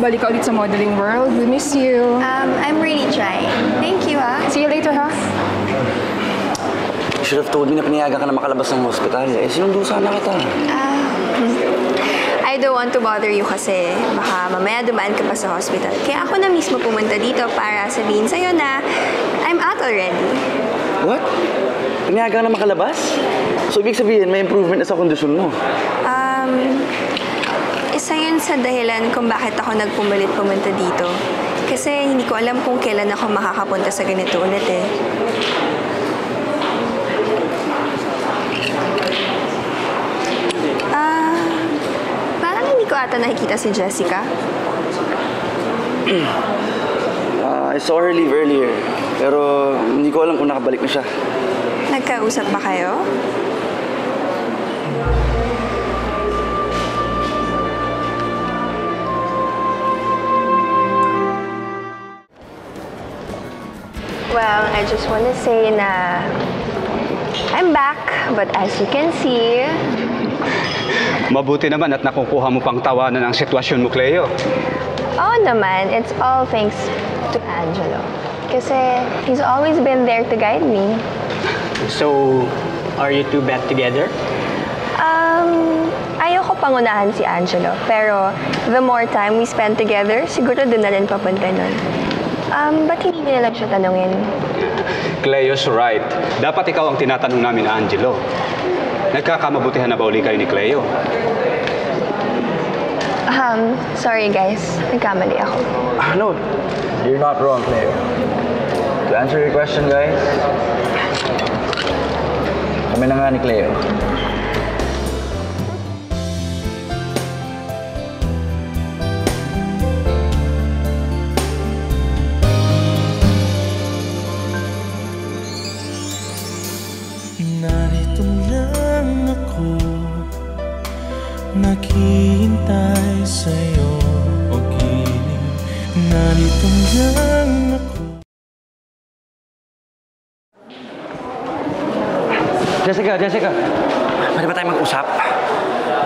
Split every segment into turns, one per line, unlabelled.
makabalik ka ulit sa modeling world. We miss you.
I'm really trying. Thank you, ah.
See you later, ha?
You should have told me na pinayagan ka na makalabas ng hospital. Eh, sinundo sana kita.
I don't want to bother you kasi baka mamaya dumaan ka pa sa hospital. Kaya ako na mismo pumunta dito para sabihin sa'yo na I'm out already.
What? Pinayagan ka na makalabas? So, ibig sabihin, may improvement na sa kondisyon mo.
Isa yun sa dahilan kung bakit ako nagpumalit pumunta dito. Kasi hindi ko alam kung kailan ako makakapunta sa ganito ulit eh. Parang hindi ko ata nakikita si Jessica.
I saw her leave earlier. Pero hindi ko alam kung nakabalik na siya.
Nagkausap ba kayo? Well, I just want to say na I'm back, but as you can see...
Mabuti naman at nakukuha mo pang tawanan ang sitwasyon mo, Cleo.
Oo naman, it's all thanks to Angelo. Kasi he's always been there to guide me.
So, are you two back together?
Ayoko pangunahan si Angelo, pero the more time we spend together, siguro doon na rin papunta nun. Ba't hindi nila lang siya tanungin?
Cleo's right. Dapat ikaw ang tinatanong namin, Angelo. Nagkakamabutihan na ba uli kayo ni Cleo?
Sorry guys. Nagkamali ako.
No, you're not wrong, Cleo. To answer your question, guys, kami na nga ni Cleo.
Narito lang ako, naghihintay sa'yo, pag-ibig. Narito lang ako.
Jessica, pwede ba tayo mag-usap?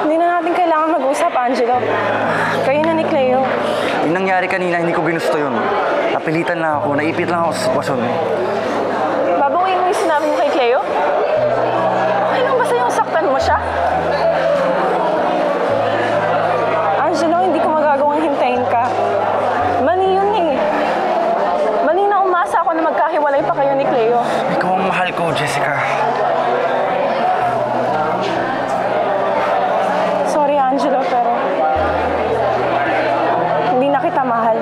Hindi na natin kailangan mag-usap, Angelo. Kayo na ni Cleo.
Yung nangyari kanina, hindi ko ginusto yun. Napilitan lang ako, naipit lang ako sa sitwasyon.
Babawiin mo yung sinabi mo kay Cleo? Okay lang ba sa'yo saktan mo siya? Angelo, hindi ko magagawang hintayin ka. Mali yun eh. Mali na umasa ako na magkahiwalay pa kayo ni Cleo.
Ikaw ang mahal ko, Jessica.
Sorry, Angelo, pero hindi na kita mahal.